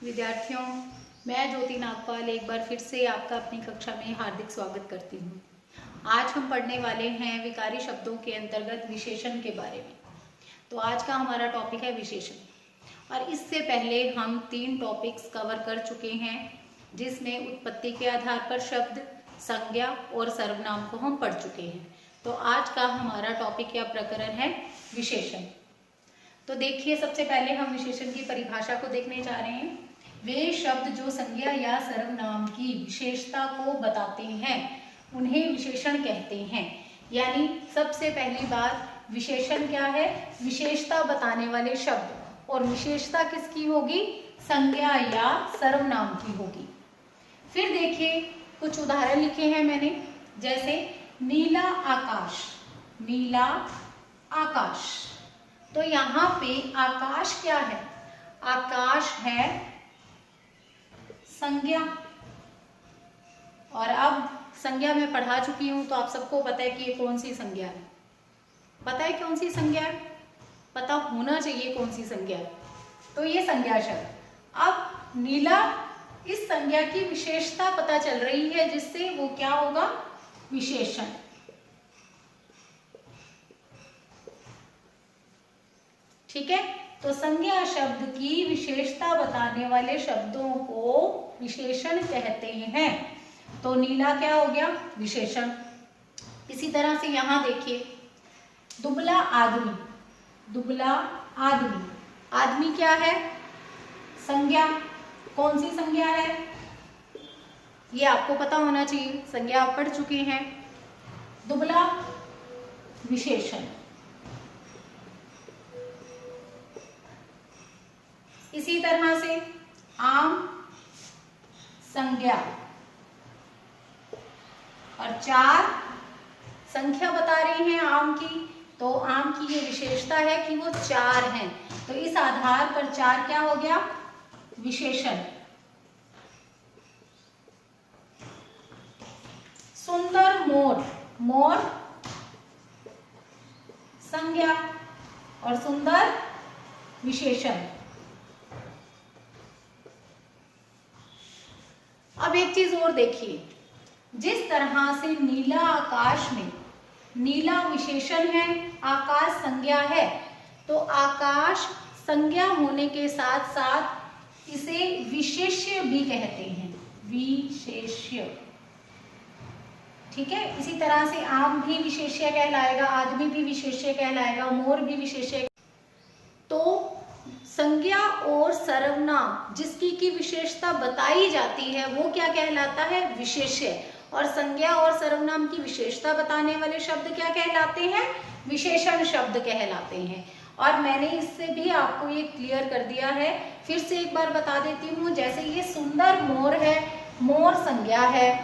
विद्यार्थियों, मैं ज्योति नागपाल एक बार फिर से आपका अपनी कक्षा में हार्दिक स्वागत करती हूँ। आज हम पढ़ने वाले हैं विकारी शब्दों के अंतर्गत विशेषण के बारे में। तो आज का हमारा टॉपिक है विशेषण, और इससे पहले हम 3 टॉपिक्स कवर कर चुके हैं, जिसमें उत्पत्ति के आधार पर शब्द, संज्ञा और सर्वनाम को हम पढ़ चुके हैं। तो आज का हमारा टॉपिक या प्रकरण है विशेषण। तो देखिए, सबसे पहले हम विशेषण की परिभाषा को देखने जा रहे हैं। वे शब्द जो संज्ञा या सर्वनाम की विशेषता को बताते हैं उन्हें विशेषण कहते हैं। यानी सबसे पहली बात, विशेषण क्या है? विशेषता बताने वाले शब्द, और विशेषता किसकी होगी? संज्ञा या सर्वनाम की होगी। फिर देखिए, कुछ उदाहरण लिखे हैं मैंने, जैसे नीला आकाश। नीला आकाश, तो यहाँ पे आकाश क्या है? आकाश है संज्ञा। और अब संज्ञा मैं पढ़ा चुकी हूं, तो आप सबको पता है कि ये कौन सी संज्ञा है। पता है कौन सी संज्ञा है? पता होना चाहिए कौन सी संज्ञा है। तो ये संज्ञा शब्द। अब नीला, इस संज्ञा की विशेषता पता चल रही है, जिससे वो क्या होगा? विशेषण। ठीक है, तो संज्ञा शब्द की विशेषता बताने वाले शब्दों को विशेषण कहते हैं। तो नीला क्या हो गया? विशेषण। इसी तरह से यहां देखिए, दुबला आदमी। दुबला आदमी, आदमी क्या है? संज्ञा। कौन सी संज्ञा है? ये आपको पता होना चाहिए, संज्ञा आप पढ़ चुके हैं। दुबला विशेषण। इसी तरह से आम संज्ञा, और 4 संख्या बता रहे हैं आम की, तो आम की ये विशेषता है कि वो 4 हैं। तो इस आधार पर 4 क्या हो गया? विशेषण। सुंदर मोर। मोर संज्ञा और सुंदर विशेषण। अब एक चीज और देखिए, जिस तरह से नीला आकाश में नीला विशेषण है, आकाश संज्ञा है, तो आकाश संज्ञा होने के साथ साथ इसे विशेष्य भी कहते हैं। विशेष्य। ठीक है, इसी तरह से आम भी विशेष्य कहलाएगा, आदमी भी विशेष्य कहलाएगा, मोर भी विशेष्य। तो संज्ञा और सर्वनाम जिसकी की विशेषता बताई जाती है वो क्या कहलाता है? विशेष्य। और संज्ञा और सर्वनाम की विशेषता बताने वाले शब्द क्या कहलाते हैं? विशेषण शब्द कहलाते हैं। और मैंने इससे भी आपको ये क्लियर कर दिया है, फिर से एक बार बता देती हूँ। जैसे ये सुंदर मोर है, मोर संज्ञा है,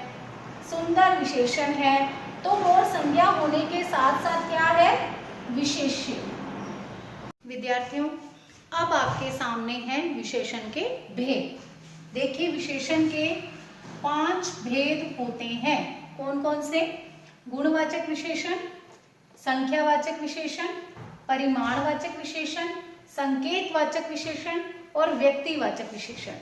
सुंदर विशेषण है, तो मोर संज्ञा होने के साथ साथ क्या है? विशेष्य। विद्यार्थियों, अब आपके सामने हैं विशेषण के भेद। देखिए, विशेषण के 5 भेद होते हैं। कौन कौन से? गुणवाचक विशेषण, संख्यावाचक विशेषण, परिमाणवाचक विशेषण, संकेतवाचक विशेषण और व्यक्तिवाचक विशेषण।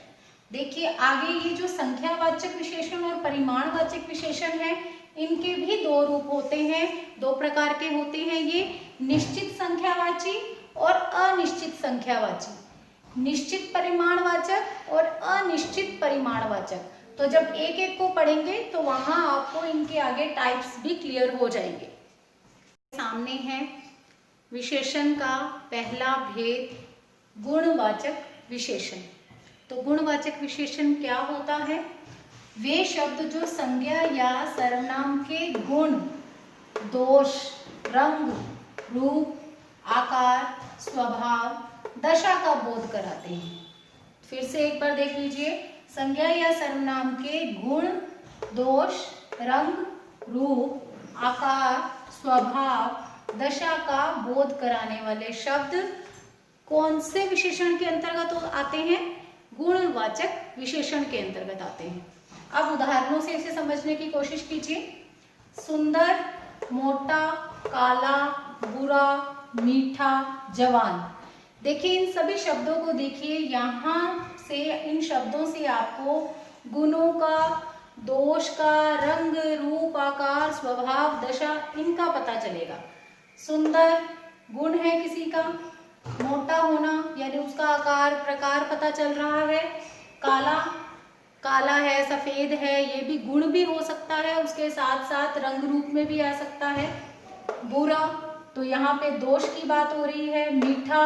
देखिए, आगे ये जो संख्यावाचक विशेषण और परिमाणवाचक विशेषण है, इनके भी 2 रूप होते हैं, 2 प्रकार के होते हैं ये, निश्चित संख्यावाची और अनिश्चित संख्यावाची। निश्चित परिमाणवाचक और अनिश्चित परिमाणवाचक। तो जब एक एक को पढ़ेंगे तो वहां आपको इनके आगे टाइप्स भी क्लियर हो जाएंगे। सामने है विशेषण का पहला भेद, गुणवाचक विशेषण। तो गुणवाचक विशेषण क्या होता है? वे शब्द जो संज्ञा या सर्वनाम के गुण, दोष, रंग, रूप, आकार, स्वभाव, दशा का बोध कराते हैं। फिर से एक बार देख लीजिए, संज्ञा या सर्वनाम के गुण, दोष, रंग, रूप, आकार, स्वभाव, दशा का बोध कराने वाले शब्द कौन से विशेषण के अंतर्गत आते हैं? गुणवाचक विशेषण के अंतर्गत आते हैं। अब उदाहरणों से इसे समझने की कोशिश कीजिए। सुंदर, मोटा, काला, बुरा, मीठा, जवान। देखिए, इन सभी शब्दों को देखिए, यहाँ से इन शब्दों से आपको गुणों का, दोष का, रंग, रूप, आकार, स्वभाव, दशा, इनका पता चलेगा। सुंदर गुण है किसी का, मोटा होना यानी उसका आकार प्रकार पता चल रहा है। काला, काला है, सफेद है, ये भी गुण भी हो सकता है, उसके साथ साथ रंग रूप में भी आ सकता है। बुरा, तो यहाँ पे दोष की बात हो रही है। मीठा,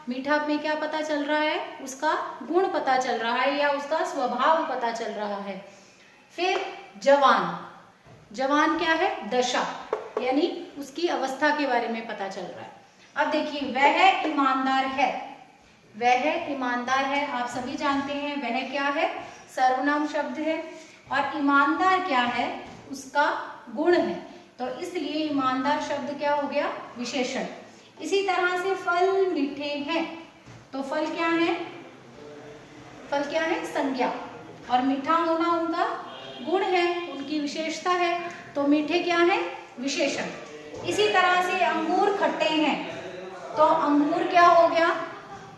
मीठा में क्या पता चल रहा है, उसका गुण पता चल रहा है या उसका स्वभाव पता चल रहा है। फिर जवान, जवान क्या है, दशा यानी उसकी अवस्था के बारे में पता चल रहा है। अब देखिए, वह ईमानदार है, वह ईमानदार है, आप सभी जानते हैं वह क्या है, सर्वनाम शब्द है, और ईमानदार क्या है, उसका गुण है, तो इसलिए ईमानदार शब्द क्या हो गया, विशेषण। इसी तरह से फल मीठे हैं, तो फल क्या है, फल क्या है, संज्ञा, और मीठा होना उनका गुण है, उनकी विशेषता है, तो मीठे क्या है, विशेषण। इसी तरह से अंगूर खट्टे हैं, तो अंगूर क्या हो गया,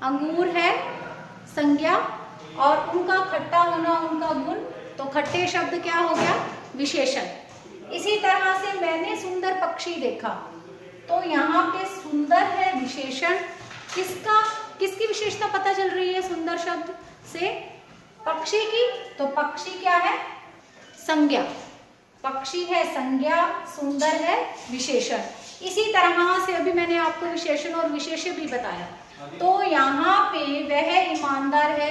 अंगूर है संज्ञा, और उनका खट्टा होना उनका गुण, तो खट्टे शब्द क्या हो गया, विशेषण। इसी तरह से मैंने सुंदर पक्षी देखा, तो यहाँ पे सुंदर है विशेषण, किसका, किसकी विशेषता पता चल रही है सुंदर शब्द से, पक्षी की, तो पक्षी क्या है, संज्ञा, पक्षी है संज्ञा, सुंदर है विशेषण। इसी तरह से अभी मैंने आपको विशेषण और विशेष्य भी बताया, तो यहाँ पे वह ईमानदार है,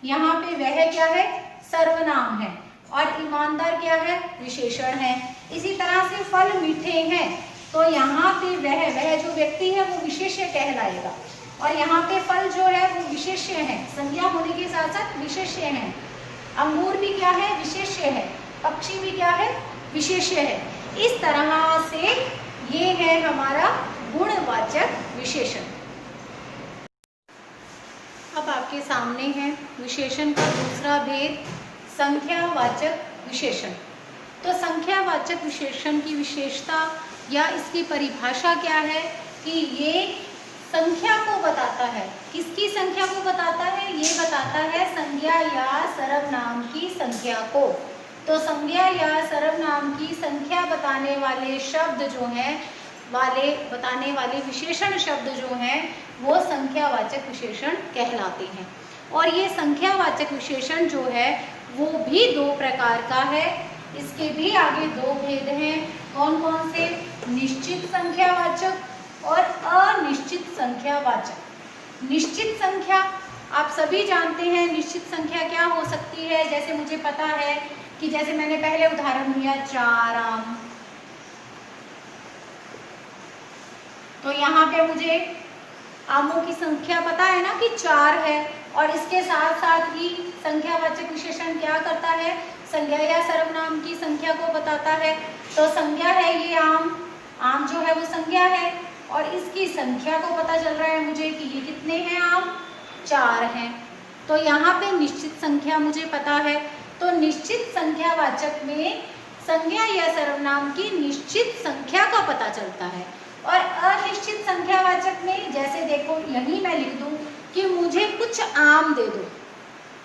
यहाँ पे वह क्या है, सर्वनाम है, और ईमानदार क्या है, विशेषण है। इसी तरह से फल मीठे हैं, तो यहाँ पे वह जो व्यक्ति है वो विशेष्य कहलाएगा, और यहाँ पे फल जो है वो विशेष्य है, संज्ञा होने के साथ साथ विशेष्य है। अंगूर भी क्या है, विशेष्य है, पक्षी भी क्या है, विशेष्य है। इस तरह से ये है हमारा गुणवाचक विशेषण। अब आपके सामने है विशेषण का दूसरा भेद, संख्यावाचक विशेषण। तो संख्यावाचक विशेषण की विशेषता या इसकी परिभाषा क्या है कि ये संख्या को बताता है। किसकी संख्या को बताता है, ये बताता है संज्ञा या सर्वनाम की संख्या को। तो संज्ञा या सर्वनाम की संख्या बताने वाले शब्द जो हैं, बताने वाले विशेषण शब्द जो हैं, वो संख्यावाचक विशेषण कहलाते हैं। और ये संख्यावाचक विशेषण जो है वो भी दो प्रकार का है, इसके भी आगे दो भेद हैं। कौन कौन से, निश्चित संख्यावाचक और अनिश्चित संख्यावाचक। निश्चित संख्या आप सभी जानते हैं, निश्चित संख्या क्या हो सकती है, जैसे मुझे पता है कि जैसे मैंने पहले उदाहरण लिया 4 आम, तो यहाँ पे मुझे आमों की संख्या पता है ना कि 4 है, और इसके साथ साथ ही संख्यावाचक विशेषण क्या करता है, संज्ञा या सर्वनाम की संख्या को बताता है। तो संज्ञा है ये आम, आम जो है वो संज्ञा है, और इसकी संख्या को पता चल रहा है मुझे कि ये कितने हैं आम, 4 हैं। तो यहाँ पे निश्चित संख्या मुझे पता है, तो निश्चित संख्यावाचक में संज्ञा या सर्वनाम की निश्चित संख्या का पता चलता है। और अनिश्चित संख्यावाचक में जैसे देखो, यही मैं लिख दूं कि मुझे कुछ आम दे दो,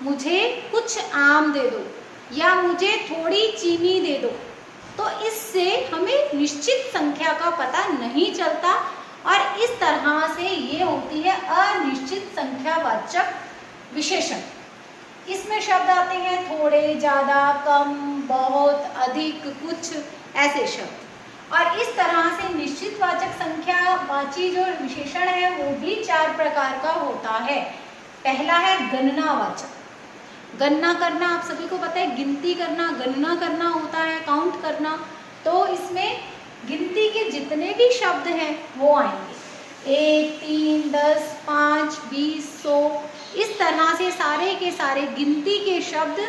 मुझे कुछ आम दे दो, या मुझे थोड़ी चीनी दे दो, तो इससे हमें निश्चित संख्या का पता नहीं चलता, और इस तरह से ये होती है अनिश्चित संख्यावाचक विशेषण। इसमें शब्द आते हैं थोड़े, ज्यादा, कम, बहुत, अधिक, कुछ, ऐसे शब्द। और इस तरह से निश्चित वाचक संख्यावाची जो विशेषण है वो भी 4 प्रकार का होता है। पहला है गणनावाचक। गणना करना आप सभी को पता है, गिनती करना, गणना करना होता है, काउंट करना। तो इसमें गिनती के जितने भी शब्द हैं वो आएंगे, 1, 3, 10, 5, 20, 100, इस तरह से सारे के सारे गिनती के शब्द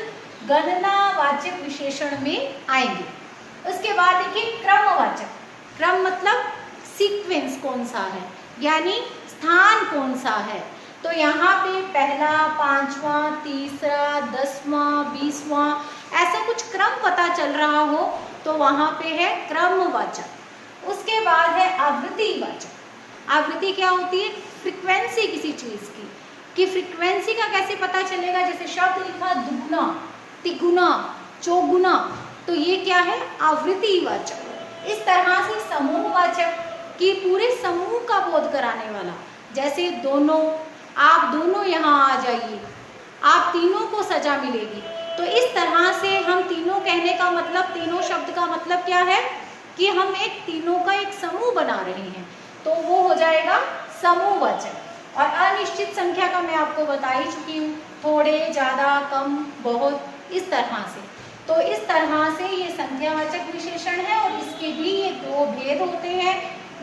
गणनावाचक विशेषण में आएंगे। उसके बाद देखिए क्रमवाचक। क्रम मतलब सीक्वेंस कौन सा है, यानी स्थान कौन सा है। तो यहाँ पे पहला, 5वां, तीसरा, 10वां, 20वां, ऐसा कुछ क्रम पता चल रहा हो तो वहाँ पे है क्रमवाचक। उसके बाद है आवृत्तिवाचक। आवृत्ति क्या होती है, फ्रीक्वेंसी किसी चीज की। कि फ्रीक्वेंसी का कैसे पता चलेगा, जैसे शब्द लिखा दुगुना, तिगुना, चौगुना, तो ये क्या है, आवृत्तिवाचक। इस तरह से समूहवाचक कि पूरे समूह का बोध कराने वाला, जैसे दोनों, आप दोनों यहाँ आ जाइए, आप तीनों को सजा मिलेगी। तो इस तरह से हम तीनों कहने का मतलब, तीनों शब्द का मतलब क्या है कि हम एक तीनों का एक समूह बना रहे हैं, तो वो हो जाएगा समूहवाचक। और अनिश्चित संख्या का मैं आपको बता ही चुकी हूँ, थोड़े, ज़्यादा, कम, बहुत, इस तरह से। तो इस तरह से ये संख्यावाचक विशेषण है और इसके भी ये दो भेद होते हैं,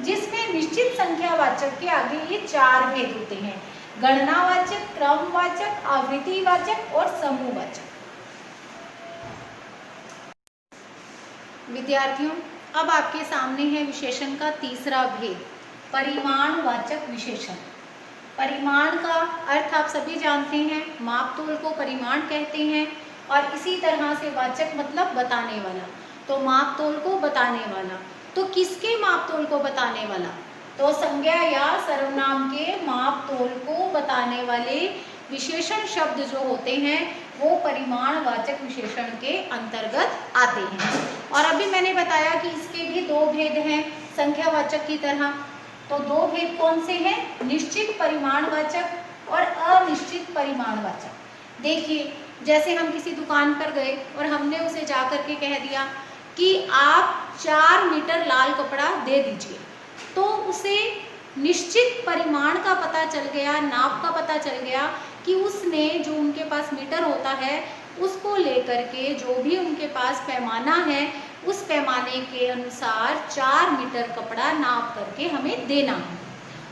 जिसमें निश्चित संख्यावाचक के आगे ये चार भेद होते हैं, गणनावाचक, क्रमवाचक, आवृत्तिवाचक और समूहवाचक। विद्यार्थियों, अब आपके सामने है विशेषण का तीसरा भेद, परिमाणवाचक विशेषण। परिमाण का अर्थ आप सभी जानते हैं, मापतोल को परिमाण कहते हैं, और इसी तरह से वाचक मतलब बताने वाला, तो मापतोल को बताने वाला। तो किसके मापतोल को बताने वाला, तो संज्ञा या सर्वनाम के मापतोल को बताने वाले विशेषण शब्द जो होते हैं वो परिमाणवाचक विशेषण के अंतर्गत आते हैं। और अभी मैंने बताया कि इसके भी दो भेद हैं संख्यावाचक की तरह। तो दो भेद कौन से हैं, निश्चित परिमाणवाचक और अनिश्चित परिमाणवाचक। देखिए, जैसे हम किसी दुकान पर गए और हमने उसे जा कर के कह दिया कि आप 4 मीटर लाल कपड़ा दे दीजिए, तो उसे निश्चित परिमाण का पता चल गया, नाप का पता चल गया कि उसने जो उनके पास मीटर होता है उसको लेकर के जो भी उनके पास पैमाना है उस पैमाने के अनुसार 4 मीटर कपड़ा नाप करके हमें देना है।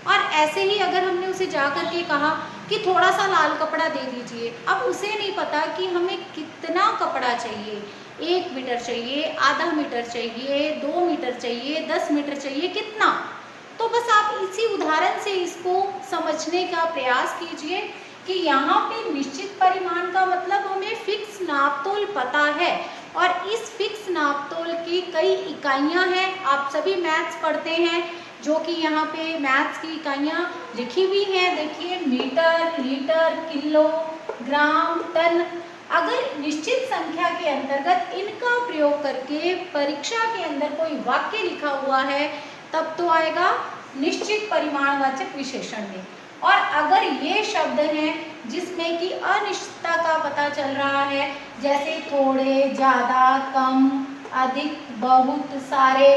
और ऐसे ही अगर हमने उसे जा करके कहा कि थोड़ा सा लाल कपड़ा दे दीजिए, अब उसे नहीं पता कि हमें कितना कपड़ा चाहिए, 1 मीटर चाहिए, आधा मीटर चाहिए, 2 मीटर चाहिए, 10 मीटर चाहिए, कितना। तो बस आप इसी उदाहरण से इसको समझने का प्रयास कीजिए कि यहाँ पे निश्चित परिमाण का मतलब हमें फिक्स नापतोल पता है, और इस फिक्स नापतोल की कई इकाइयाँ हैं। आप सभी मैथ्स पढ़ते हैं, जो कि यहाँ पे मैथ्स की इकाइयाँ लिखी हुई हैं। देखिए, मीटर, लीटर, किलो, ग्राम, टन। अगर निश्चित संख्या के अंतर्गत इनका प्रयोग करके परीक्षा के अंदर कोई वाक्य लिखा हुआ है तब तो आएगा निश्चित परिमाणवाचक विशेषण में। और अगर ये शब्द हैं जिसमें कि अनिश्चितता का पता चल रहा है, जैसे थोड़े, ज़्यादा, कम, अधिक, बहुत, सारे,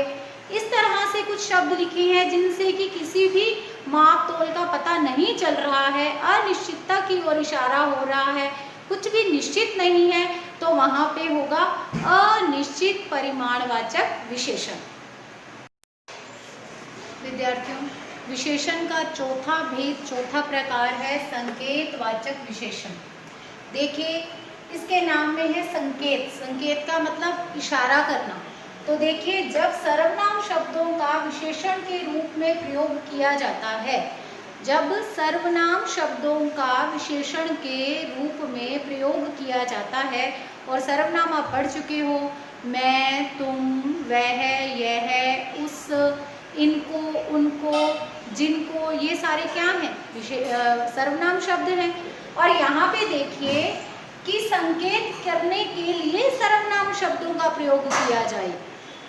इस तरह से कुछ शब्द लिखे हैं जिनसे कि किसी भी माप तोल का पता नहीं चल रहा है, अनिश्चितता की ओर इशारा हो रहा है, कुछ भी निश्चित नहीं है, तो वहाँ पे होगा अनिश्चित परिमाणवाचक विशेषण। विद्यार्थियों, विशेषण का चौथा भेद, चौथा प्रकार है संकेतवाचक विशेषण। देखिए, इसके नाम में है संकेत। संकेत का मतलब इशारा करना। तो देखिए, जब सर्वनाम शब्दों का विशेषण के रूप में प्रयोग किया जाता है, जब सर्वनाम शब्दों का विशेषण के रूप में प्रयोग किया जाता है, और सर्वनाम आप पढ़ चुके हो, मैं, तुम, वह, यह, उस, इनको, उनको, जिनको, ये सारे क्या हैं, सर्वनाम शब्द हैं। और यहाँ पे देखिए कि संकेत करने के लिए सर्वनाम शब्दों का प्रयोग किया जाए,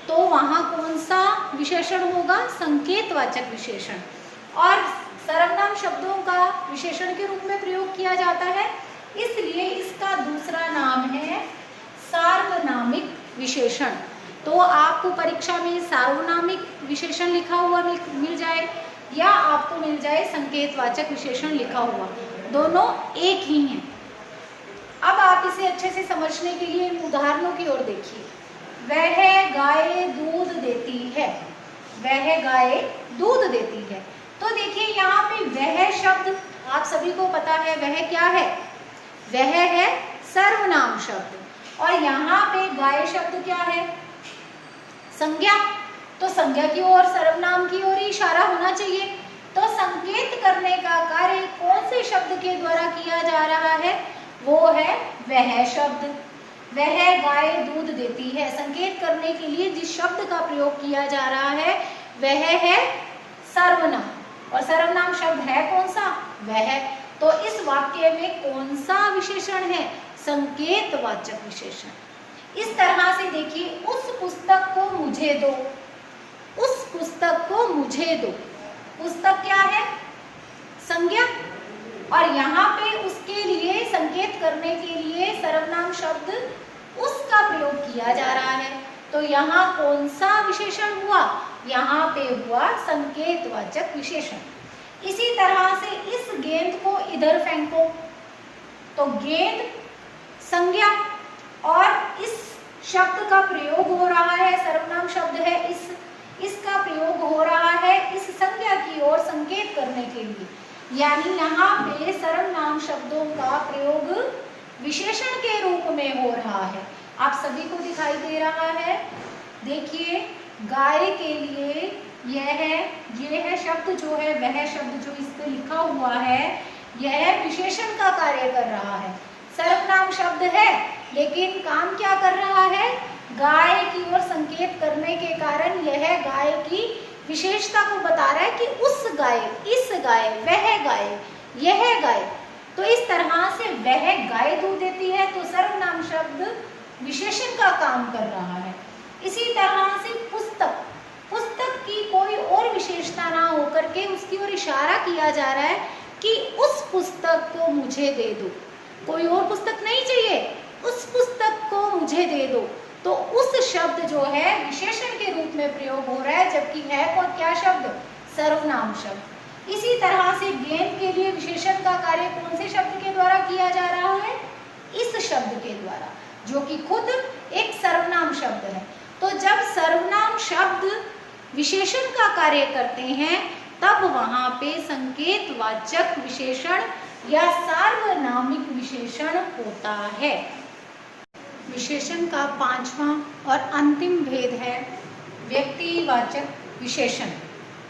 तो वहाँ कौन सा विशेषण होगा, संकेतवाचक विशेषण। और सर्वनाम शब्दों का विशेषण के रूप में प्रयोग किया जाता है, इसलिए इसका दूसरा नाम है सार्वनामिक विशेषण। तो आपको परीक्षा में सार्वनामिक विशेषण लिखा हुआ मिल जाए, या आपको मिल जाए संकेतवाचक विशेषण लिखा हुआ, दोनों एक ही हैं। अब आप इसे अच्छे से समझने के लिए इन उदाहरणों की ओर देखिए। वह गाय दूध देती है, वह गाय दूध देती है। तो देखिए, यहाँ पे वह शब्द आप सभी को पता है, वह क्या है, वह है सर्वनाम शब्द, और यहाँ पे गाय शब्द क्या है, संज्ञा। तो संज्ञा की ओर, सर्वनाम की ओर इशारा होना चाहिए। तो संकेत करने का कार्य कौन से शब्द के द्वारा किया जा रहा है, वो है वह शब्द। वह गाय दूध देती है, संकेत करने के लिए जिस शब्द का प्रयोग किया जा रहा है वह है सर्वनाम, और सर्वनाम शब्द है कौन सा, वह। तो इस वाक्य में कौन सा विशेषण है? संकेतवाचक विशेषण। इस तरह से देखिए, उस पुस्तक को मुझे दो, उस पुस्तक को मुझे दो। पुस्तक क्या है? संज्ञा। और यहाँ पे उसके लिए संकेत करने के लिए सर्वनाम शब्द उसका प्रयोग किया जा रहा है। तो यहाँ कौन सा विशेषण हुआ? यहाँ पे हुआ संकेतवाचक विशेषण। इसी तरह से इस गेंद को इधर फेंको, तो गेंद संज्ञा, और इस शब्द का प्रयोग हो रहा है, सर्वनाम शब्द है, इसका प्रयोग हो रहा है इस संज्ञा की ओर संकेत करने के लिए। यानी यहाँ पे सर्वनाम शब्दों का प्रयोग विशेषण के रूप में हो रहा है। आप सभी को दिखाई दे रहा है। देखिए, गाय के लिए यह है शब्द जो है, वह शब्द जो इस पे लिखा हुआ है, यह विशेषण का कार्य कर रहा है। सर्वनाम शब्द है, लेकिन काम क्या कर रहा है? गाय की ओर संकेत करने के कारण यह गाय की विशेषता को बता रहा है कि उस गाय, इस गाय, वह गाय, यह गाय। तो इस तरह से वह गाय दूध देती है, तो सर्वनाम शब्द विशेषण का काम कर रहा है। इसी तरह से पुस्तक, पुस्तक की कोई और विशेषता ना होकर के उसकी ओर इशारा किया जा रहा है कि उस पुस्तक को मुझे दे दो। कोई और पुस्तक नहीं चाहिए, उस पुस्तक को मुझे दे दो। तो उस शब्द जो है विशेषण के रूप में प्रयोग हो रहा है, जबकि है कौन, क्या शब्द? सर्वनाम शब्द। इसी तरह से गेंद के लिए विशेषण का कार्य कौन से शब्द के द्वारा किया जा रहा है? इस शब्द के द्वारा, जो कि खुद एक सर्वनाम शब्द है। तो जब सर्वनाम शब्द विशेषण का कार्य करते हैं, तब वहां पे संकेतवाचक विशेषण या सार्वनामिक विशेषण होता है। विशेषण का पांचवा और अंतिम भेद है व्यक्तिवाचक विशेषण।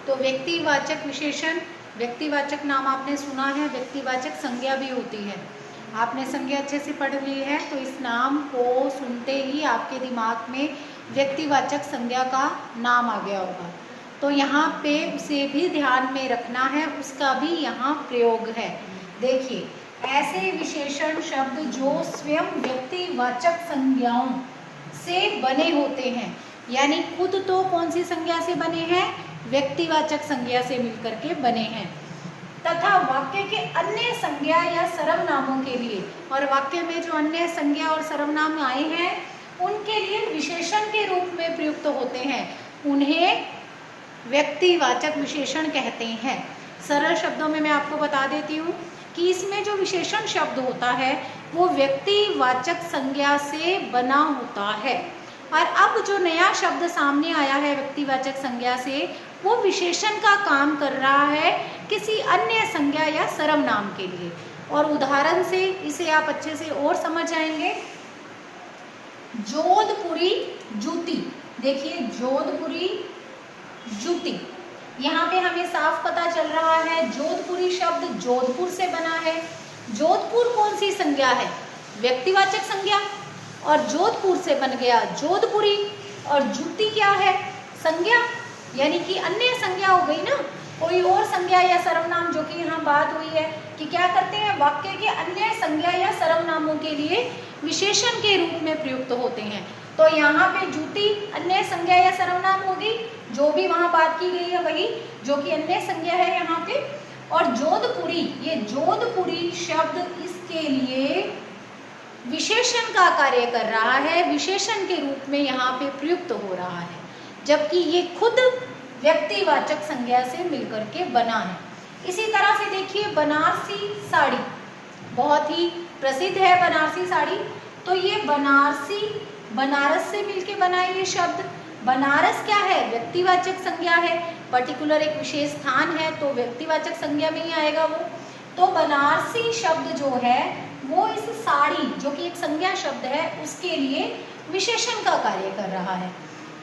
तो व्यक्तिवाचक विशेषण, व्यक्तिवाचक नाम आपने सुना है, व्यक्तिवाचक संज्ञा भी होती है। आपने संज्ञा अच्छे से पढ़ ली है, तो इस नाम को सुनते ही आपके दिमाग में व्यक्तिवाचक संज्ञा का नाम आ गया होगा। तो यहाँ पे उसे भी ध्यान में रखना है, उसका भी यहाँ प्रयोग है। देखिए, ऐसे विशेषण शब्द जो स्वयं व्यक्तिवाचक संज्ञाओं से बने होते हैं, यानी खुद तो कौन सी संज्ञा से बने हैं? व्यक्तिवाचक संज्ञा से मिलकर के बने हैं, तथा वाक्य के अन्य संज्ञा या सर्वनामों के लिए, और वाक्य में जो अन्य संज्ञा और सर्वनाम आए हैं उनके लिए विशेषण के रूप में प्रयुक्त होते हैं, उन्हें व्यक्तिवाचक विशेषण कहते हैं। सरल शब्दों में मैं आपको बता देती हूँ कि इसमें जो विशेषण शब्द होता है वो व्यक्तिवाचक संज्ञा से बना होता है, और अब जो नया शब्द सामने आया है व्यक्तिवाचक संज्ञा से, वो विशेषण का काम कर रहा है किसी अन्य संज्ञा या सर्वनाम के लिए। और उदाहरण से इसे आप अच्छे से और समझ जाएंगे। जोधपुरी जूती, देखिए जोधपुरी जूती, यहाँ पे हमें साफ पता चल रहा है जोधपुरी शब्द जोधपुर से बना है। जोधपुर कौन सी संज्ञा है? व्यक्तिवाचक संज्ञा, और जोधपुर से बन गया जोधपुरी। और जूती क्या है? संज्ञा, यानी कि अन्य संज्ञा हो गई ना, कोई और संज्ञा या सर्वनाम, जो कि यहाँ बात हुई है कि क्या करते हैं, वाक्य के अन्य संज्ञा या सर्वनामों के लिए विशेषण के रूप में प्रयुक्त होते हैं। तो यहाँ पे जूती अन्य संज्ञा या सर्वनाम होगी, जो भी वहाँ बात की गई है वही, जो कि अन्य संज्ञा है यहाँ पे। और जोधपुरी, ये जोधपुरी शब्द इसके लिए विशेषण का कार्य कर रहा है, विशेषण के रूप में यहाँ पे प्रयुक्त हो रहा है, जबकि ये खुद व्यक्तिवाचक संज्ञा से मिलकर के बना है। इसी तरह से देखिए बनारसी साड़ी, बहुत ही प्रसिद्ध है बनारसी साड़ी। तो ये बनारसी, बनारस से मिलके बना है ये शब्द। बनारस क्या है? व्यक्तिवाचक संज्ञा है, पर्टिकुलर एक विशेष स्थान है, तो व्यक्तिवाचक संज्ञा में ही आएगा वो। तो बनारसी शब्द जो है वो इस साड़ी, जो कि एक संज्ञा शब्द है, उसके लिए विशेषण का कार्य कर रहा है।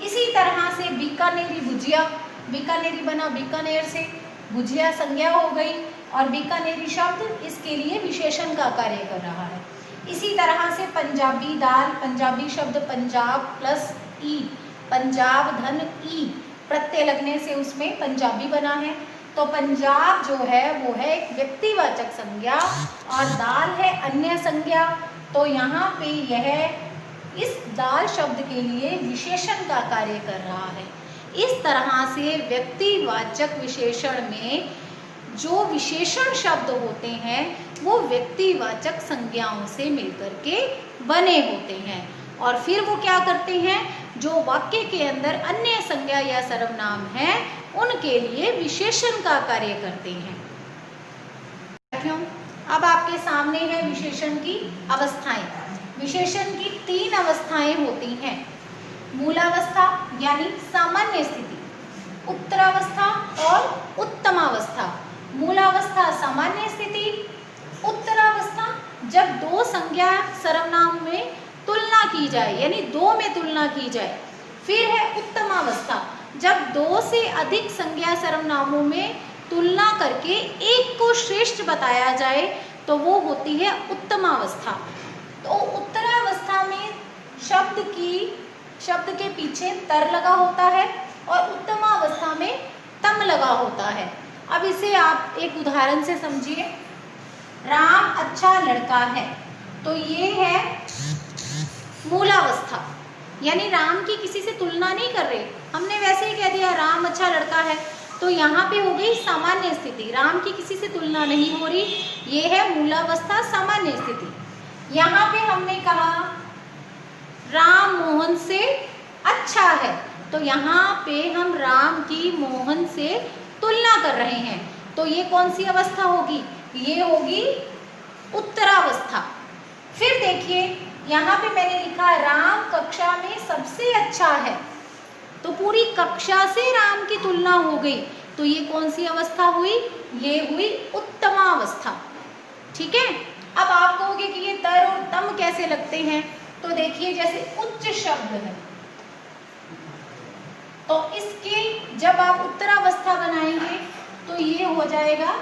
इसी तरह से बीकानेरी भुजिया, बीकानेरी बना बीकानेर से, भुजिया संज्ञा हो गई, और बीकानेरी शब्द इसके लिए विशेषण का कार्य कर रहा है। इसी तरह से पंजाबी दाल, पंजाबी शब्द पंजाब प्लस ई, पंजाब धन ई प्रत्यय लगने से उसमें पंजाबी बना है। तो पंजाब जो है वो है एक व्यक्तिवाचक संज्ञा और दाल है अन्य संज्ञा। तो यहाँ पे यह इस दाल शब्द के लिए विशेषण का कार्य कर रहा है। इस तरह से व्यक्तिवाचक विशेषण में जो विशेषण शब्द होते हैं वो व्यक्तिवाचक संज्ञाओं से मिलकर के बने होते हैं और फिर वो क्या करते हैं, जो वाक्य के अंदर अन्य संज्ञा या सर्वनाम है उनके लिए विशेषण का कार्य करते हैं। क्यों? अब आपके सामने है विशेषण की अवस्थाएं। विशेषण की 3 अवस्थाएं होती हैं, मूलावस्था यानी सामान्य स्थिति, उत्तरावस्था और उत्तमावस्था। मूलावस्था सामान्य स्थिति, उत्तरावस्था जब 2 संज्ञा सर्वनाम में तुलना की जाए यानी 2 में तुलना की जाए। फिर है उत्तमावस्था, जब 2 से अधिक संज्ञा सर्वनामों में तुलना करके एक को श्रेष्ठ बताया जाए तो वो होती है उत्तमावस्था। तो उत्तरावस्था में शब्द के पीछे तर लगा होता है और उत्तमावस्था में तम लगा होता है। अब इसे आप एक उदाहरण से समझिए। राम अच्छा लड़का है, तो ये है मूलावस्था, यानी राम की किसी से तुलना नहीं कर रहे, हमने वैसे ही कह दिया राम अच्छा लड़का है। तो यहाँ पे हो गई सामान्य स्थिति, राम की किसी से तुलना नहीं हो रही, ये है मूलावस्था सामान्य स्थिति। यहाँ पे हमने कहा राम मोहन से अच्छा है, तो यहाँ पे हम राम की मोहन से तुलना कर रहे हैं, तो ये कौन सी अवस्था होगी, ये होगी उत्तरावस्था। फिर देखिए यहाँ पे मैंने लिखा राम कक्षा में सबसे अच्छा है, तो पूरी कक्षा से राम की तुलना हो गई, तो ये कौन सी अवस्था हुई, ये हुई उत्तमावस्था। ठीक है। अब आप कहोगे कि ये तर और तम कैसे लगते हैं, तो देखिए जैसे उच्च शब्द है तो इसके जब आप उत्तरावस्था बनाएंगे तो ये हो जाएगा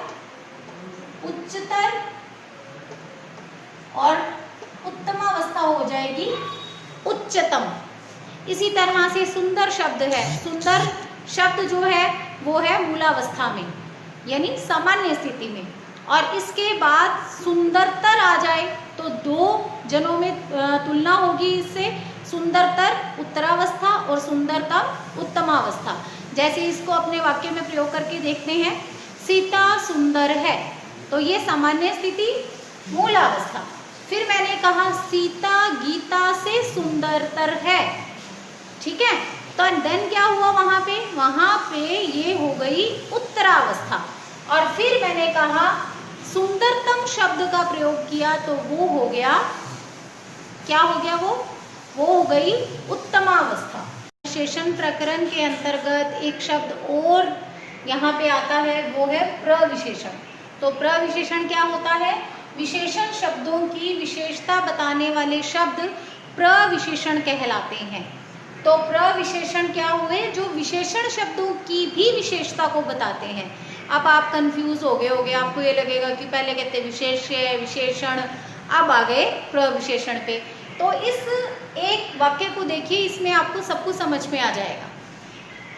उच्चतर और उत्तमावस्था हो जाएगी उच्चतम। इसी तरह से सुंदर शब्द है, सुंदर शब्द जो है वो है मूलावस्था में यानी सामान्य स्थिति में, और इसके बाद सुंदरतर आ जाए तो 2 जनों में तुलना होगी इससे, सुंदरतर उत्तरावस्था और सुंदरतम उत्तमावस्था। जैसे इसको अपने वाक्य में प्रयोग करके देखते हैं, सीता सुंदर है, तो ये सामान्य स्थिति मूलावस्था। फिर मैंने कहा सीता गीता से सुंदरतर है, ठीक है, तो देन क्या हुआ वहां पे ये हो गई उत्तरावस्था। और फिर मैंने कहा सुंदरतम शब्द का प्रयोग किया तो वो हो गया, क्या हो गया, वो हो गई उत्तमावस्था। विशेषण प्रकरण के अंतर्गत एक शब्द और यहाँ पे आता है, वो है प्रविशेषण। तो प्रविशेषण क्या होता है, विशेषण शब्दों की विशेषता बताने वाले शब्द प्रविशेषण कहलाते हैं। तो प्रविशेषण क्या हुए, जो विशेषण शब्दों की भी विशेषता को बताते हैं। अब आप कंफ्यूज हो गए होगे, आपको ये लगेगा कि पहले कहते विशेष्य विशेषण, अब आ गए प्रविशेषण पे। तो इस एक वाक्य को देखिए, इसमें आपको सब कुछ समझ में आ जाएगा।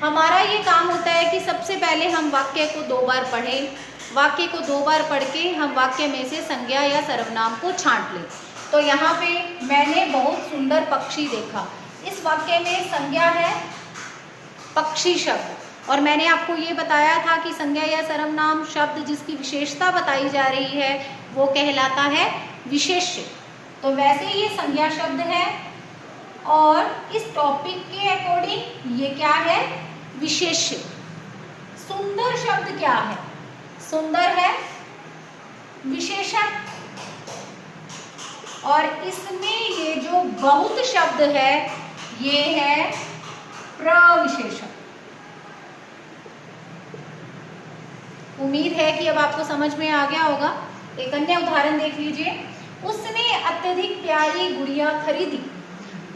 हमारा ये काम होता है कि सबसे पहले हम वाक्य को 2 बार पढ़ें, वाक्य को 2 बार पढ़ के हम वाक्य में से संज्ञा या सर्वनाम को छांट लें। तो यहाँ पे मैंने बहुत सुंदर पक्षी देखा, इस वाक्य में संज्ञा है पक्षी शब्द, और मैंने आपको ये बताया था कि संज्ञा या सर्वनाम शब्द जिसकी विशेषता बताई जा रही है वो कहलाता है विशेष्य। तो वैसे ये संज्ञा शब्द है और इस टॉपिक के अकॉर्डिंग ये क्या है, विशेष्य। सुंदर शब्द क्या है, सुंदर है विशेषण, और इसमें ये जो बहुत शब्द है ये है प्रविशेषण। उम्मीद है कि अब आपको समझ में आ गया होगा। एक अन्य उदाहरण देख लीजिए, उसने अत्यधिक प्यारी गुड़िया खरीदी,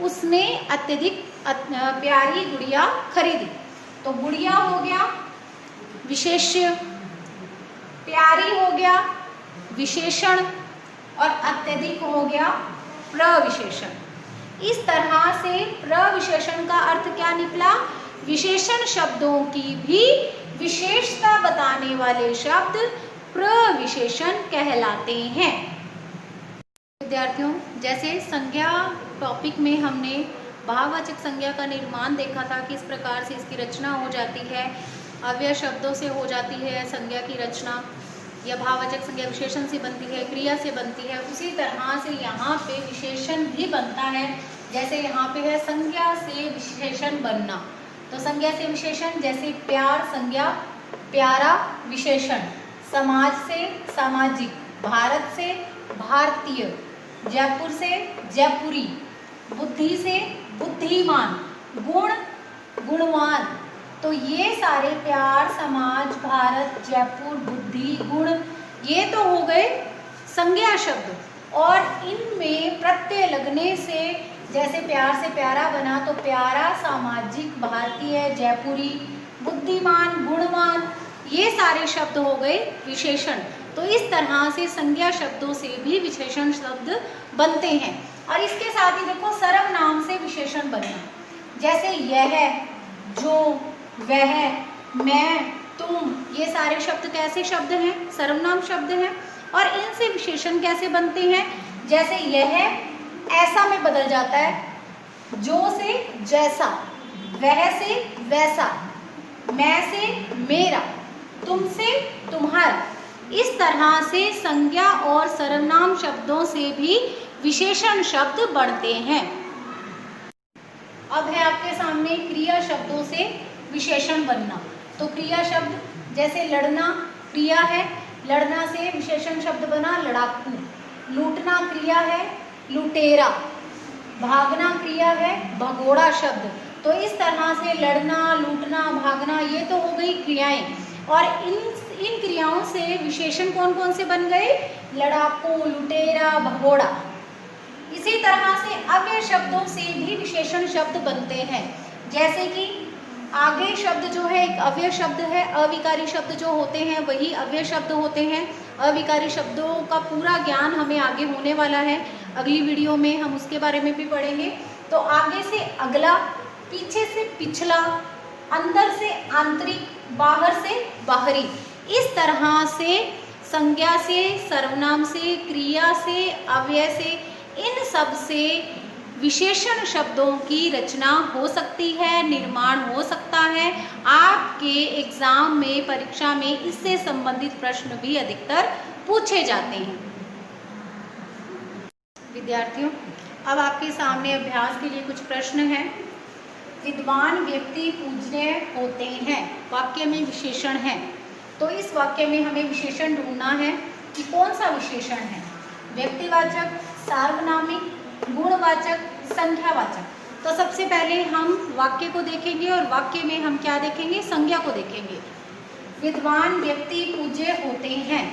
उसने अत्यधिक प्यारी गुड़िया खरीदी। तो गुड़िया हो गया विशेष्य, प्यारी हो गया विशेषण, और अत्यधिक हो गया प्रविशेषण। इस तरह से प्रविशेषण का अर्थ क्या निकला, विशेषण शब्दों की भी विशेषता बताने वाले शब्द प्रविशेषण कहलाते हैं। विद्यार्थियों, जैसे संज्ञा टॉपिक में हमने भाववाचक संज्ञा का निर्माण देखा था, किस प्रकार से इसकी रचना हो जाती है, अव्यय शब्दों से हो जाती है संज्ञा की रचना, या भाववाचक संज्ञा विशेषण से बनती है, क्रिया से बनती है। उसी तरह से यहाँ पे विशेषण भी बनता है। जैसे यहाँ पे है संज्ञा से विशेषण बनना, तो संज्ञा से विशेषण जैसे प्यार संज्ञा प्यारा विशेषण, समाज से सामाजिक, भारत से भारतीय, जयपुर से जयपुरी, बुद्धि से बुद्धिमान, गुण गुणवान। तो ये सारे प्यार, समाज, भारत, जयपुर, बुद्धि, गुण, ये तो हो गए संज्ञा शब्द। और इनमें प्रत्यय लगने से जैसे प्यार से प्यारा बना, तो प्यारा, सामाजिक, भारतीय, जयपुरी, बुद्धिमान, गुणवान, ये सारे शब्द हो गए विशेषण। तो इस तरह से संज्ञा शब्दों से भी विशेषण शब्द बनते हैं। और इसके साथ ही देखो सर्वनाम से विशेषण बनना, जैसे यह, जो, वह, मैं, तुम, ये सारे शब्द कैसे शब्द हैं? सर्वनाम शब्द हैं। और इनसे विशेषण कैसे बनते हैं? जैसे यह ऐसा में बदल जाता है, जो से जैसा, वह से वैसा, मैं से मेरा, तुम से तुम्हारा। इस तरह से संज्ञा और सर्वनाम शब्दों से भी विशेषण शब्द बनते हैं। अब है आपके सामने क्रिया शब्दों से विशेषण बनना। तो क्रिया शब्द जैसे लड़ना क्रिया है, लड़ना से विशेषण शब्द बना लड़ाकू। लूटना क्रिया है, लुटेरा। भागना क्रिया है, भगोड़ा शब्द। तो इस तरह से लड़ना, लूटना, भागना, ये तो हो गई क्रियाएं। और इन क्रियाओं से विशेषण कौन कौन से बन गए? लड़ाकू, लुटेरा, भगोड़ा। इसी तरह से अव्यय शब्दों से भी विशेषण शब्द बनते हैं। जैसे कि आगे शब्द जो है एक अव्यय शब्द है, अविकारी शब्द जो होते हैं वही अव्यय शब्द होते हैं। अविकारी शब्दों का पूरा ज्ञान हमें आगे होने वाला है, अगली वीडियो में हम उसके बारे में भी पढ़ेंगे। तो आगे से अगला, पीछे से पिछला, अंदर से आंतरिक, बाहर से बाहरी। इस तरह से संज्ञा से, सर्वनाम से, क्रिया से, अव्यय से, इन सब से विशेषण शब्दों की रचना हो सकती है, निर्माण हो सकता है। आपके एग्जाम में, परीक्षा में इससे संबंधित प्रश्न भी अधिकतर पूछे जाते हैं। विद्यार्थियों, अब आपके सामने अभ्यास के लिए कुछ प्रश्न हैं। विद्वान व्यक्ति पूज्य होते हैं, वाक्य में विशेषण है। तो इस वाक्य में हमें विशेषण ढूंढना है कि कौन सा विशेषण है। व्यक्तिवाचक, सार्वनामिक, गुणवाचक, संख्यावाचक। तो सबसे पहले हम वाक्य को देखेंगे और वाक्य में हम क्या देखेंगे? संज्ञा को देखेंगे। विद्वान व्यक्ति पूज्य होते हैं,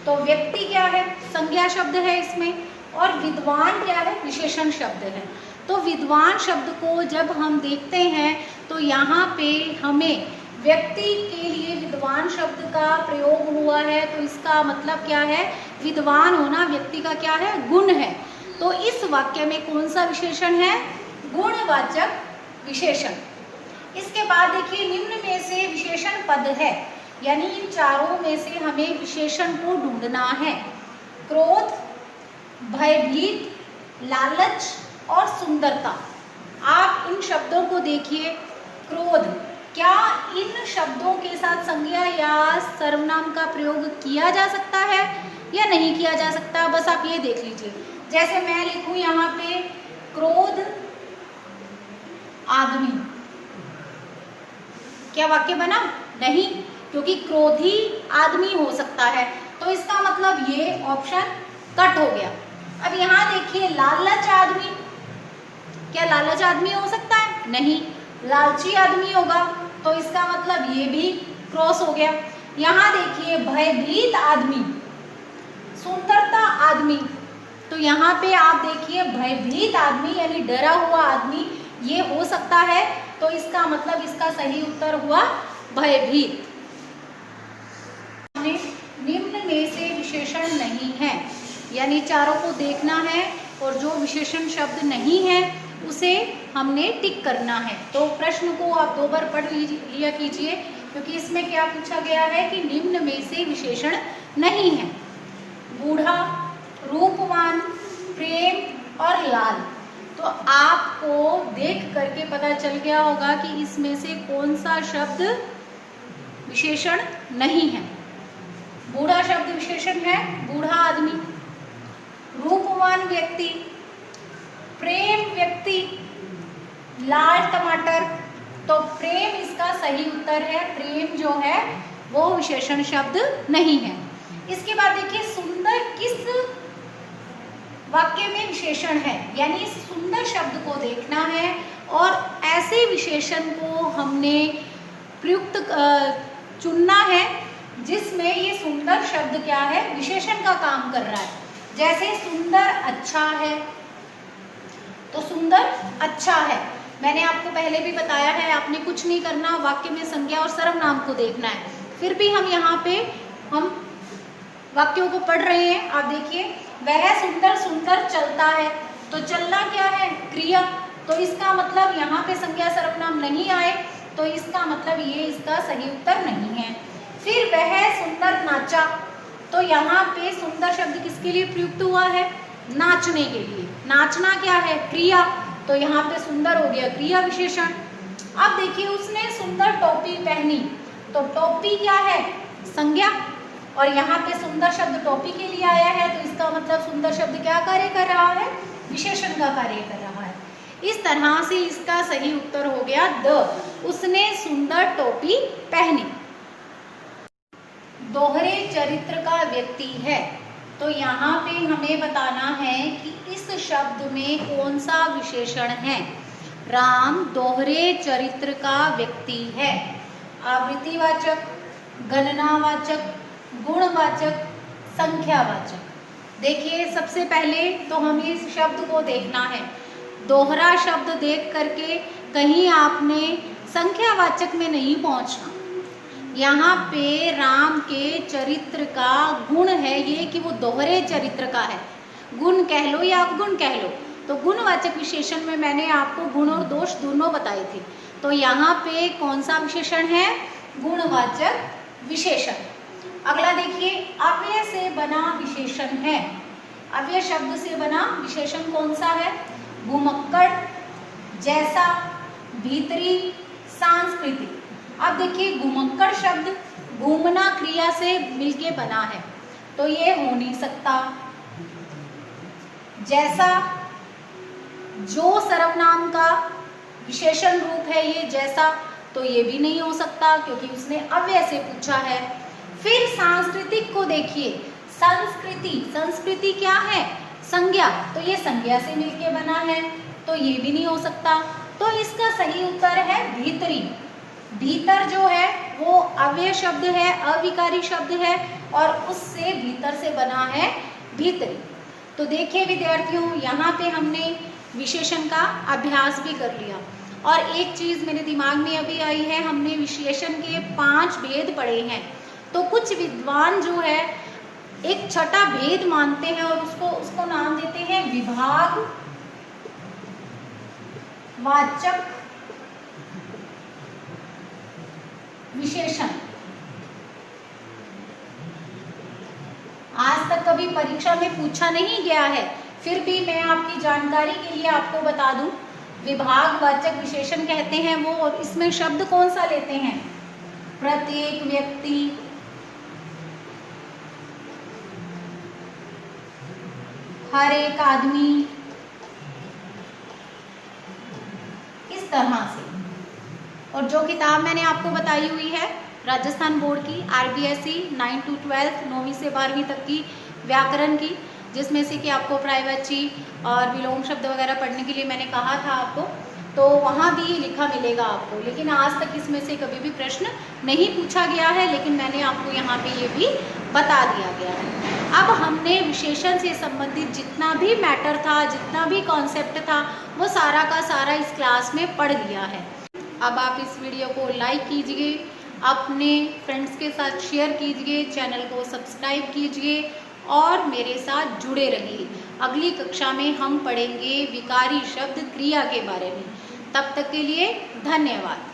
तो व्यक्ति क्या है? संज्ञा शब्द है इसमें। और विद्वान क्या है? विशेषण शब्द है। तो विद्वान शब्द को जब हम देखते हैं तो यहाँ पे हमें व्यक्ति के लिए विद्वान शब्द का प्रयोग हुआ है, तो इसका मतलब क्या है? विद्वान होना व्यक्ति का क्या है? गुण है। तो इस वाक्य में कौन सा विशेषण है? गुणवाचक विशेषण। इसके बाद देखिए, निम्न में से विशेषण पद है, यानी इन चारों में से हमें विशेषण को ढूंढना है। क्रोध, भयभीत, लालच और सुंदरता। आप इन शब्दों को देखिए। क्रोध, क्या इन शब्दों के साथ संज्ञा या सर्वनाम का प्रयोग किया जा सकता है या नहीं किया जा सकता? बस आप ये देख लीजिए। जैसे मैं लिखूं यहाँ पे क्रोध आदमी, क्या वाक्य बना? नहीं, क्योंकि क्रोधी आदमी हो सकता है, तो इसका मतलब ये ऑप्शन कट हो गया। अब यहाँ देखिए लालच आदमी, क्या लालच आदमी हो सकता है? नहीं, लालची आदमी होगा, तो इसका मतलब ये भी क्रॉस हो गया। यहाँ देखिए भयभीत आदमी, सुंदरता आदमी, तो यहाँ पे आप देखिए भयभीत आदमी यानी डरा हुआ आदमी, ये हो सकता है, तो इसका मतलब इसका सही उत्तर हुआ भयभीत। निम्न में से विशेषण नहीं है, यानी चारों को देखना है और जो विशेषण शब्द नहीं है उसे हमने टिक करना है। तो प्रश्न को आप 2 बार पढ़ लिया कीजिए, क्योंकि इसमें क्या पूछा गया है कि निम्न में से विशेषण नहीं है। बूढ़ा, रूपवान, प्रेम और लाल। तो आपको देख करके पता चल गया होगा कि इसमें से कौन सा शब्द विशेषण नहीं है। बूढ़ा शब्द विशेषण है, बूढ़ा आदमी। रूपवान व्यक्ति, प्रेम व्यक्ति, लाल टमाटर। तो प्रेम इसका सही उत्तर है, प्रेम जो है वो विशेषण शब्द नहीं है। इसके बाद देखिए सुंदर किस वाक्य में विशेषण है, यानी सुंदर शब्द को देखना है और ऐसे विशेषण को हमने प्रयुक्त चुनना है जिसमें ये सुंदर शब्द क्या है, विशेषण का काम कर रहा है। जैसे सुंदर अच्छा है, तो सुंदर अच्छा है। मैंने आपको पहले भी बताया है, आपने कुछ नहीं करना, वाक्य में संज्ञा और सर्वनाम को देखना है। फिर भी हम यहाँ पे हम वाक्यों को पढ़ रहे हैं। आप देखिए, वह सुंदर सुंदर चलता है। तो चलना क्या है, क्रिया। तो इसका मतलब यहाँ पे संज्ञा सर्वनाम नहीं आए, तो इसका मतलब ये इसका सही उत्तर नहीं है। फिर वह सुंदर नाचा। तो यहाँ पे सुंदर शब्द किसके लिए प्रयुक्त हुआ है, नाचने के लिए। नाचना क्या है, क्रिया। तो यहाँ पे सुंदर हो गया क्रिया विशेषण। अब देखिए उसने सुंदर टोपी पहनी। तो टोपी क्या है, संज्ञा, और यहाँ पे सुंदर शब्द टोपी के लिए आया है, तो इसका मतलब सुंदर शब्द क्या कार्य कर रहा है, विशेषण का कार्य कर रहा है। इस तरह से इसका सही उत्तर हो गया द, उसने सुंदर टोपी पहनी। दोहरे चरित्र का व्यक्ति है। तो यहाँ पे हमें बताना है कि इस शब्द में कौन सा विशेषण है। राम दोहरे चरित्र का व्यक्ति है। आवृत्तिवाचक, गणनावाचक, गुणवाचक, संख्यावाचक। देखिए सबसे पहले तो हमें इस शब्द को देखना है। दोहरा शब्द देख करके कहीं आपने संख्यावाचक में नहीं पहुंचना। यहाँ पे राम के चरित्र का गुण है ये कि वो दोहरे चरित्र का है। गुण कह लो या अवगुण कह लो। तो गुणवाचक विशेषण में मैंने आपको गुण और दोष दोनों बताए थे। तो यहाँ पे कौन सा विशेषण है, गुणवाचक विशेषण। अगला देखिए, अव्यय से बना विशेषण है। अव्यय शब्द से बना विशेषण कौन सा है, घुमक्कड़, जैसा, भीतरी, सांस्कृतिक। अब देखिए घुमक्कड़ शब्द घूमना क्रिया से मिलके बना है, तो ये हो नहीं सकता। जैसा जो सर्वनाम का विशेषण रूप है ये जैसा, तो ये भी नहीं हो सकता क्योंकि उसने अव्यय से पूछा है। फिर सांस्कृतिक को देखिए, संस्कृति, संस्कृति क्या है, संज्ञा, तो ये संज्ञा से मिलके बना है, तो ये भी नहीं हो सकता। तो इसका सही उत्तर है भीतरी। भीतर जो है वो अव्यय शब्द है, अविकारी शब्द है, और उससे भीतर से बना है भीतरी। तो देखिए विद्यार्थियों, यहाँ पे हमने विशेषण का अभ्यास भी कर लिया। और एक चीज मेरे दिमाग में अभी आई है, हमने विशेषण के 5 भेद पढ़े हैं। तो कुछ विद्वान जो है एक छठा भेद मानते हैं और उसको नाम देते हैं विभाग वाचक विशेषण। आज तक कभी परीक्षा में पूछा नहीं गया है, फिर भी मैं आपकी जानकारी के लिए आपको बता दूं, विभागवाचक विशेषण कहते हैं वो। और इसमें शब्द कौन सा लेते हैं, प्रत्येक व्यक्ति, हर एक आदमी, इस तरह से। और जो किताब मैंने आपको बताई हुई है राजस्थान बोर्ड की RBSE 9 to 12 9वीं से 12वीं तक की व्याकरण की, जिसमें से कि आपको पर्यायवाची और विलोम शब्द वगैरह पढ़ने के लिए मैंने कहा था आपको, तो वहाँ भी ये लिखा मिलेगा आपको। लेकिन आज तक इसमें से कभी भी प्रश्न नहीं पूछा गया है, लेकिन मैंने आपको यहाँ पे ये भी बता दिया गया है। अब हमने विशेषण से संबंधित जितना भी मैटर था, जितना भी कॉन्सेप्ट था, वो सारा का सारा इस क्लास में पढ़ लिया है। अब आप इस वीडियो को लाइक कीजिए, अपने फ्रेंड्स के साथ शेयर कीजिए, चैनल को सब्सक्राइब कीजिए और मेरे साथ जुड़े रहिए। अगली कक्षा में हम पढ़ेंगे विकारी शब्द क्रिया के बारे में। तब तक के लिए धन्यवाद।